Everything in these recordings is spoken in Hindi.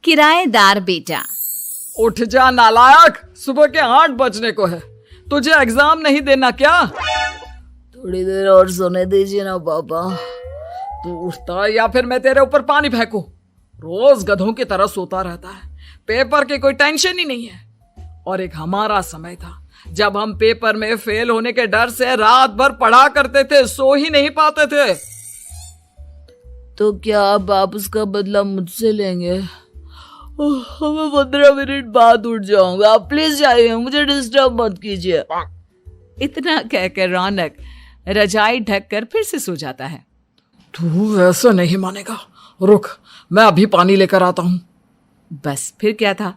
किराएदार बेटा। उठ जा नालायक, सुबह के 8 बजने को है। तुझे एग्जाम नहीं देना क्या? थोड़ी देर और सोने दीजिए ना पापा। तू उठता या फिर मैं तेरे ऊपर पानी फेंकूं? रोज गधों की तरह सोता रहता है, पेपर की कोई टेंशन ही नहीं है। और एक हमारा समय था जब हम पेपर में फेल होने के डर से रात भर पढ़ा करते थे, सो ही नहीं पाते थे। तो क्या अब आप उसका बदला मुझसे लेंगे? मैं 15 मिनट बाद उठ जाऊंगा, आप प्लीज जाइए, मुझे डिस्टर्ब मत कीजिए। इतना कहकर रौनक रजाई ढककर फिर से सो जाता है। तू ऐसा नहीं मानेगा, रुक मैं अभी पानी लेकर आता हूं। बस फिर क्या था,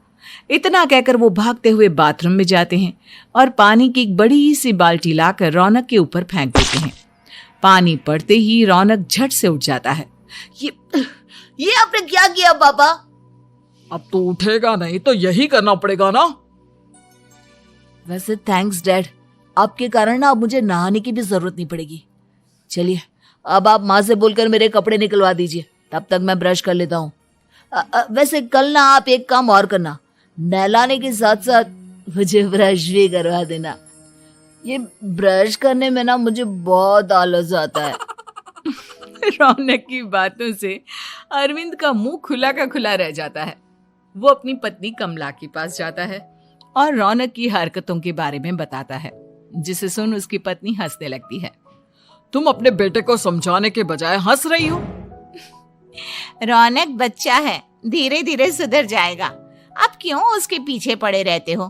इतना कहकर वो भागते हुए बाथरूम में जाते हैं और पानी की एक बड़ी सी बाल्टी लाकर रौनक के ऊपर फेंक देते हैं। पानी पड़ते ही रौनक झट से उठ जाता है। ये आपने क्या किया पापा? अब तो उठेगा नहीं तो यही करना पड़ेगा ना। वैसे थैंक्स डैड, आपके कारण ना अब मुझे नहाने की भी जरूरत नहीं पड़ेगी। चलिए अब आप माँ से बोलकर मेरे कपड़े निकलवा दीजिए, तब तक मैं ब्रश कर लेता हूँ। वैसे कल ना आप एक काम और करना, नहलाने के साथ साथ मुझे ब्रश भी करवा देना। ये ब्रश करने में ना मुझे बहुत आलस आता है। रौनक की बातों से अरविंद का मुंह खुला का खुला रह जाता है। वो अपनी पत्नी कमला के पास जाता है और रौनक की हरकतों के बारे में बताता है, जिसे सुन उसकी पत्नी हंसने लगती है। तुम अपने बेटे को समझाने के बजाय हंस रही हो। रौनक बच्चा है, धीरे धीरे सुधर जाएगा, आप क्यों उसके पीछे पड़े रहते हो?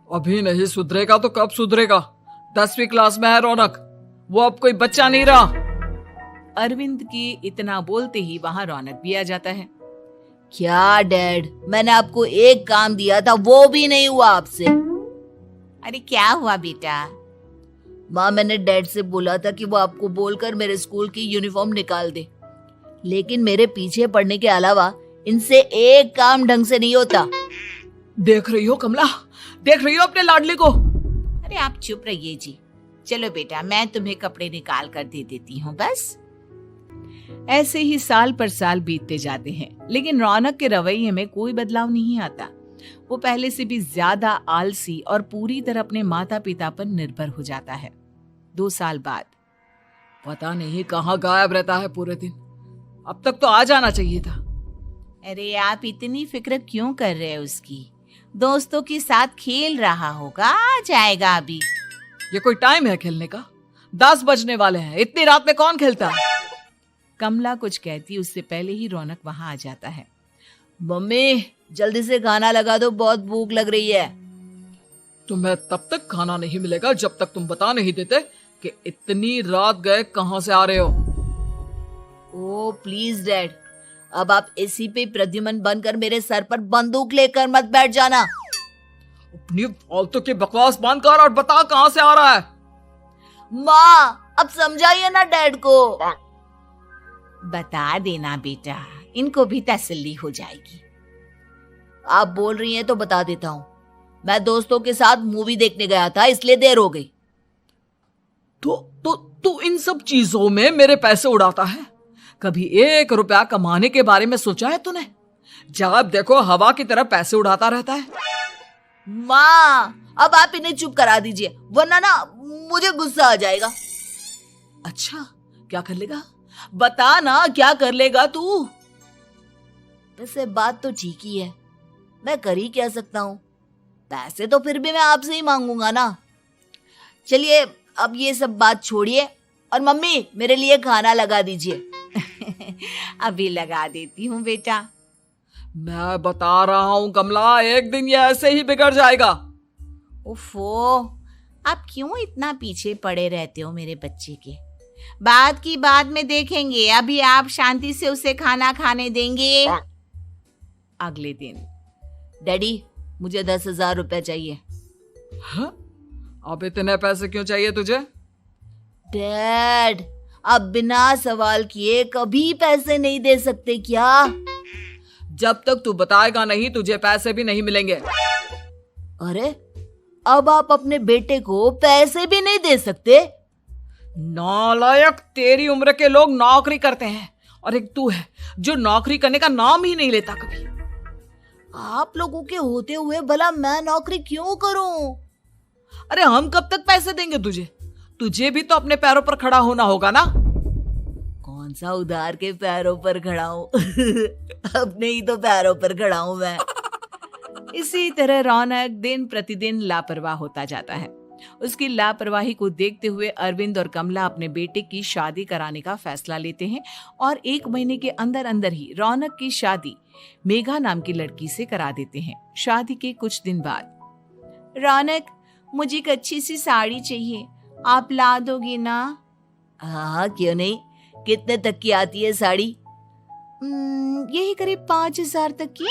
अभी नहीं सुधरेगा तो कब सुधरेगा? 10वीं क्लास में है रौनक, वो अब कोई बच्चा नहीं रहा। अरविंद की इतना बोलते ही वहां रौनक भी आ जाता है। क्या डैड, मैंने आपको एक काम दिया था, वो भी नहीं हुआ आपसे। अरे क्या हुआ बेटा? माँ, मैंने डैड से बोला था कि वो आपको बोलकर मेरे स्कूल की यूनिफॉर्म निकाल दे, लेकिन मेरे पीछे पड़ने के अलावा इनसे एक काम ढंग से नहीं होता। देख रही हो कमला, देख रही हो अपने लाडले को? अरे आप चुप रहिए जी। चलो बेटा, मैं तुम्हें कपड़े निकाल कर दे देती हूँ। बस ऐसे ही साल पर साल बीतते जाते हैं, लेकिन रौनक के रवैये में कोई बदलाव नहीं आता। वो पहले से भी ज्यादा आलसी और पूरी तरह अपने माता पिता पर निर्भर हो जाता है। 2 साल बाद पता नहीं कहाँ गायब रहता है पूरे दिन, अब तक तो आ जाना चाहिए था। अरे आप इतनी फिक्र क्यों कर रहे हैं उसकी? दोस्तों के साथ खेल रहा होगा, आ जाएगा अभी। ये कोई टाइम है खेलने का? 10 बजने वाले हैं, इतनी रात में कौन खेलता है? कमला कुछ कहती उससे पहले ही रौनक वहां आ जाता है। मम्मी जल्दी से खाना लगा दो, बहुत भूख लग रही है। तुम्हें तब तक खाना नहीं मिलेगा जब तक तुम बता नहीं देते कि इतनी रात गए कहां से आ रहे हो। ओ प्लीज डैड, अब आप एसी पे प्रद्युमन बनकर मेरे सर पर बंदूक लेकर मत बैठ जाना। अपनी फालतू की बकवास बंद कर और बता कहां से आ रहा है। माँ अब समझाइए ना डैड को। बता देना बेटा, इनको भी तसल्ली हो जाएगी। आप बोल रही हैं तो बता देता हूँ, मैं दोस्तों के साथ मूवी देखने गया था, इसलिए देर हो गई। तो इन सब चीजों में मेरे पैसे उड़ाता है। कभी 1 रुपया कमाने के बारे में सोचा है तूने? जब देखो हवा की तरह पैसे उड़ाता रहता है। माँ अब आप इन्हें चुप करा दीजिए, वरना ना मुझे गुस्सा आ जाएगा। अच्छा क्या कर लेगा? बता ना क्या कर लेगा तू? वैसे बात तो ठीक ही है, मैं कर ही क्या सकता हूँ। पैसे तो फिर भी मैं आपसे ही मांगूंगा ना। चलिए अब ये सब बात छोड़िए और मम्मी मेरे लिए खाना लगा दीजिए। अभी लगा देती हूँ बेटा। मैं बता रहा हूँ कमला, एक दिन ये ऐसे ही बिगड़ जाएगा। ओफो, आप क्यों इतना पीछे पड़े रहते हो मेरे बच्चे के? बात की बाद में देखेंगे, अभी आप शांति से उसे खाना खाने देंगे। अगले दिन डैडी मुझे 10,000 रुपए चाहिए। हाँ? अब इतने पैसे क्यों चाहिए तुझे? डैड आप बिना सवाल किए कभी पैसे नहीं दे सकते क्या? जब तक तू बताएगा नहीं तुझे पैसे भी नहीं मिलेंगे। अरे अब आप अपने बेटे को पैसे भी नहीं दे सकते? नालायक, तेरी उम्र के लोग नौकरी करते हैं और एक तू है जो नौकरी करने का नाम ही नहीं लेता कभी। आप लोगों के होते हुए भला मैं नौकरी क्यों करूं? अरे हम कब तक पैसे देंगे तुझे? तुझे भी तो अपने पैरों पर खड़ा होना होगा ना। कौन सा उधार के पैरों पर खड़ा हूं? अपने ही तो पैरों पर खड़ा हूं मैं। इसी तरह रौनक दिन प्रतिदिन लापरवाह होता जाता है। उसकी लापरवाही को देखते हुए अरविंद और कमला अपने बेटे की शादी कराने का फैसला लेते हैं और 1 महीने के अंदर अंदर ही रौनक की शादी मेघा नाम की लड़की से करा देते हैं। शादी के कुछ दिन बाद, रौनक, मुझे एक अच्छी सी साड़ी चाहिए, आप ला दोगे ना? हाँ, क्यों नहीं। कितने तक की आती है साड़ी? यही करीब 5,000 तक की।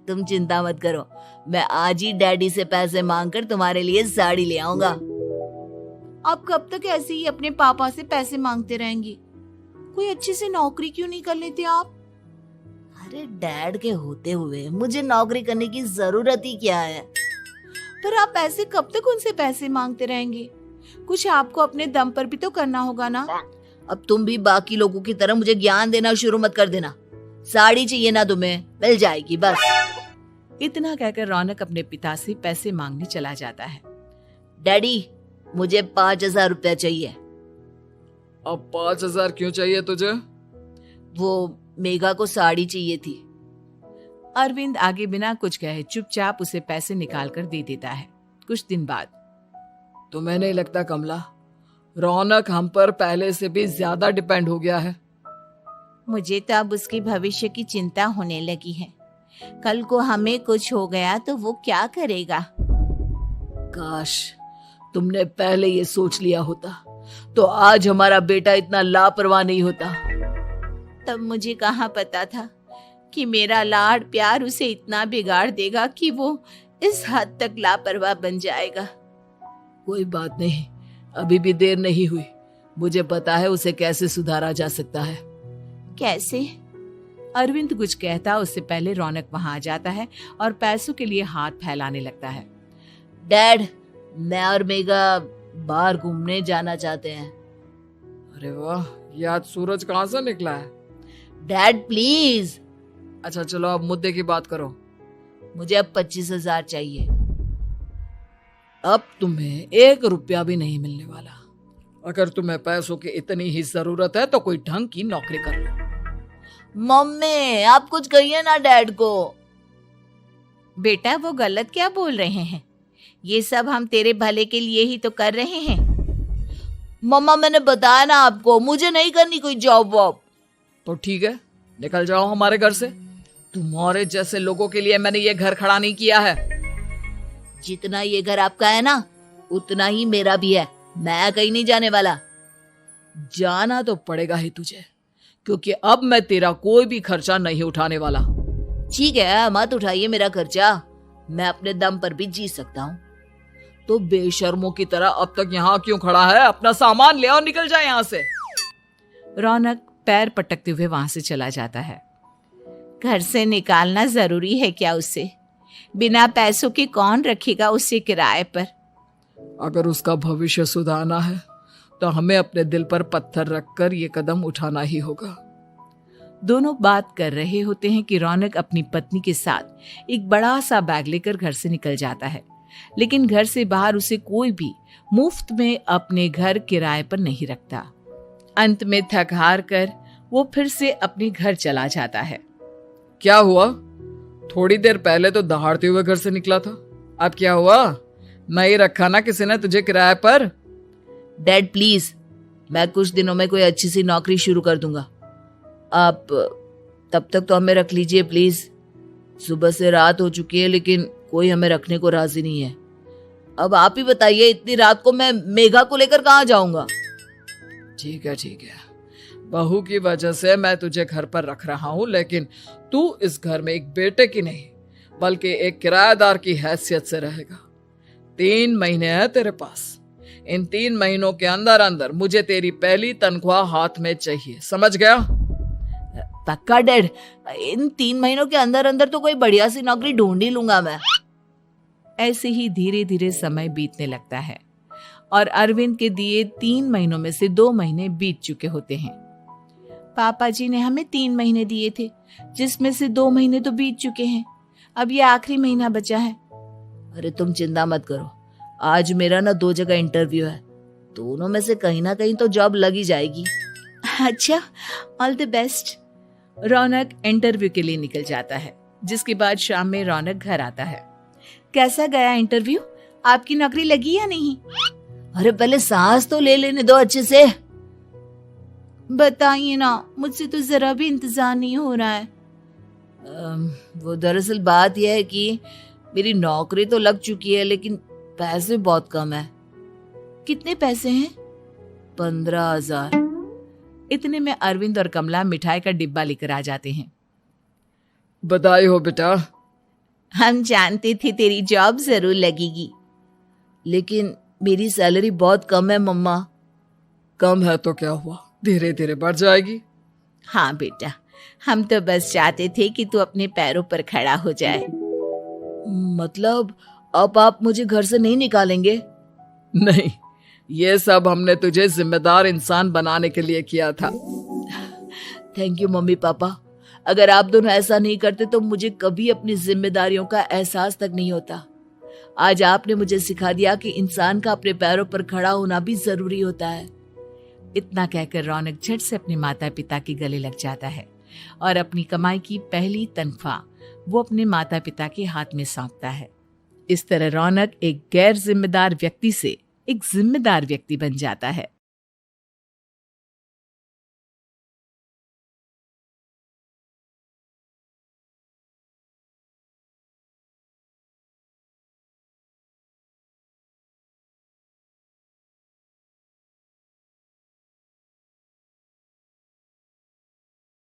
तुम चिंता मत करो, मैं आज ही डैडी से पैसे मांगकर तुम्हारे लिए साड़ी ले आऊंगा। आप कब तक ऐसे ही अपने पापा से पैसे मांगते रहेंगी? कोई अच्छी सी नौकरी क्यों नहीं कर लेते आप? अरे डैड के होते हुए मुझे नौकरी करने की जरूरत ही क्या है? पर आप ऐसे कब तक उनसे पैसे मांगते रहेंगे? कुछ आपको अपने दम पर भी तो करना होगा ना। अब तुम भी बाकी लोगों की तरह मुझे ज्ञान देना शुरू मत कर देना। साड़ी चाहिए ना तुम्हें, मिल जाएगी बस। इतना कहकर रौनक अपने पिता से पैसे मांगने चला जाता है। डैडी, मुझे 5,000 रुपया चाहिए। अब 5,000 क्यों चाहिए तुझे? वो मेघा को साड़ी चाहिए थी। अरविंद आगे बिना कुछ कहे चुपचाप उसे पैसे निकाल कर दे देता है। कुछ दिन बाद, तुम्हें नहीं लगता कमला, रौनक हम पर पहले से भी ज्यादा डिपेंड हो गया है? मुझे तो अब उसके भविष्य की चिंता होने लगी है। कल को हमें कुछ हो गया तो वो क्या करेगा? काश तुमने पहले ये सोच लिया होता तो आज हमारा बेटा इतना लापरवाह नहीं होता। तब मुझे कहाँ पता था कि मेरा लाड प्यार उसे इतना बिगाड़ देगा कि वो इस हद तक लापरवाह बन जाएगा। कोई बात नहीं, अभी भी देर नहीं हुई। मुझे पता है उसे कैसे सुधारा जा सकता है। कैसे? अरविंद कुछ कहता उससे पहले रौनक वहां आ जाता है और पैसों के लिए हाथ फैलाने लगता है। डैड, मैं और मेघा बाहर घूमने जाना चाहते हैं। अरे वाह, ये आज सूरज कहाँ से निकला है? Dad please. अच्छा चलो अब मुद्दे की बात करो। मुझे अब 25,000 चाहिए। अब तुम्हें 1 रुपया भी नहीं मिलने वाला। अगर तुम्हें पैसों की इतनी ही जरूरत है तो कोई ढंग की नौकरी कर लो। मम्मी, आप कुछ कहिए ना डैड को। बेटा, वो गलत क्या बोल रहे हैं? ये सब हम तेरे भले के लिए ही तो कर रहे हैं। मम्मा, मैंने बताया ना आपको, मुझे नहीं करनी कोई जॉब वॉब। तो ठीक है, निकल जाओ हमारे घर से। तुम्हारे जैसे लोगों के लिए मैंने ये घर खड़ा नहीं किया है। जितना ये घर आपका है ना, उतना ही मेरा भी है। मैं कहीं नहीं जाने वाला। जाना तो पड़ेगा ही तुझे, क्योंकि अब मैं तेरा कोई भी खर्चा नहीं उठाने वाला। ठीक है, मत उठाइए मेरा खर्चा, मैं अपने दम पर भी जी सकता हूँ। तो बेशर्मों की तरह अब तक यहाँ क्यों खड़ा है? अपना सामान ले और निकल जाए यहाँ से। रौनक पैर पटकते हुए वहां से चला जाता है। घर से निकालना जरूरी है क्या उसे? बिना पैसों के कौन रखेगा उसे किराए पर? अगर उसका भविष्य सुधारना है तो हमें अपने दिल पर पत्थर रखकर ये कदम उठाना ही होगा। दोनों बात कर रहे होते हैं कि रौनक अपनी पत्नी के साथ एक बड़ा सा बैग लेकर घर से निकल जाता है, लेकिन घर से बाहर उसे कोई भी मुफ्त में अपने घर किराए पर नहीं रखता। अंत में थक हार कर वो फिर से अपने घर चला जाता है। क्या हुआ? थोड़ी देर पहले तो दहाड़ते हुए घर से निकला था, अब क्या हुआ? नहीं रखा ना किसी ने तुझे किराए पर? डैड प्लीज, मैं कुछ दिनों में कोई अच्छी सी नौकरी शुरू कर दूंगा। आप तब तक तो हमें रख लीजिए प्लीज। सुबह से रात हो चुकी है लेकिन कोई हमें रखने को राजी नहीं है। अब आप ही बताइए, इतनी रात को मैं मेघा को लेकर कहाँ जाऊंगा? ठीक है, बहू की वजह से मैं तुझे घर पर रख रहा हूँ, लेकिन तू इस घर में एक बेटे की नहीं बल्कि एक किराएदार की हैसियत से रहेगा। 3 महीने हैं तेरे पास। इन 3 महीनों के अंदर अंदर मुझे तेरी पहली तनख्वाह हाथ में चाहिए, समझ गया? पक्का डैड, इन 3 महीनों के अंदर अंदर तो कोई बढ़िया सी नौकरी ढूंढ ही लूंगा मैं। ऐसे ही धीरे धीरे समय बीतने लगता है और अरविंद के दिए 3 महीनों में से 2 महीने बीत चुके होते हैं। पापा जी ने हमें 3 महीने दिए थे, जिसमें से 2 महीने तो बीत चुके हैं। अब ये आखिरी महीना बचा है। अरे तुम चिंता मत करो, आज मेरा ना 2 जगह इंटरव्यू है, दोनों में से कहीं ना कहीं तो जॉब लग ही जाएगी। अच्छा, all the best. Raunak interview के लिए निकल जाता है, जिसके बाद शाम में रौनक घर आता है। कैसा गया इंटरव्यू? आपकी नौकरी लगी या नहीं? अरे पहले सांस तो ले लेने दो अच्छे से। बताइए ना, मुझसे तो जरा भी इंतजार नहीं हो रहा है। वो दरअसल बात यह है कि मेरी नौकरी तो लग चुकी है, लेकिन पैसे बहुत कम है। कितने पैसे हैं? 15,000। इतने में अरविंद और कमला मिठाई का डिब्बा लेकर आ जाते हैं। बधाई हो बेटा। हम जानते थे तेरी जॉब जरूर लगेगी। लेकिन मेरी सैलरी बहुत कम है मम्मा। कम है तो क्या हुआ, धीरे धीरे बढ़ जाएगी। हाँ बेटा, हम तो बस चाहते थे कि तू अपने पैरों पर खड़ा हो जाए। मतलब अब आप मुझे घर से नहीं निकालेंगे? नहीं, ये सब हमने तुझे जिम्मेदार इंसान बनाने के लिए किया था। Thank you mummy papa. अगर आप दोनों ऐसा नहीं करते तो मुझे कभी अपनी जिम्मेदारियों का एहसास तक नहीं होता। आज आपने मुझे सिखा दिया कि इंसान का अपने पैरों पर खड़ा होना भी जरूरी होता है। इतना कहकर रौनक झट से अपने माता पिता के गले लग जाता है और अपनी कमाई की पहली तनख्वाह वो अपने माता पिता के हाथ में सौंपता है। इस तरह रौनक एक गैर जिम्मेदार व्यक्ति से एक जिम्मेदार व्यक्ति बन जाता है।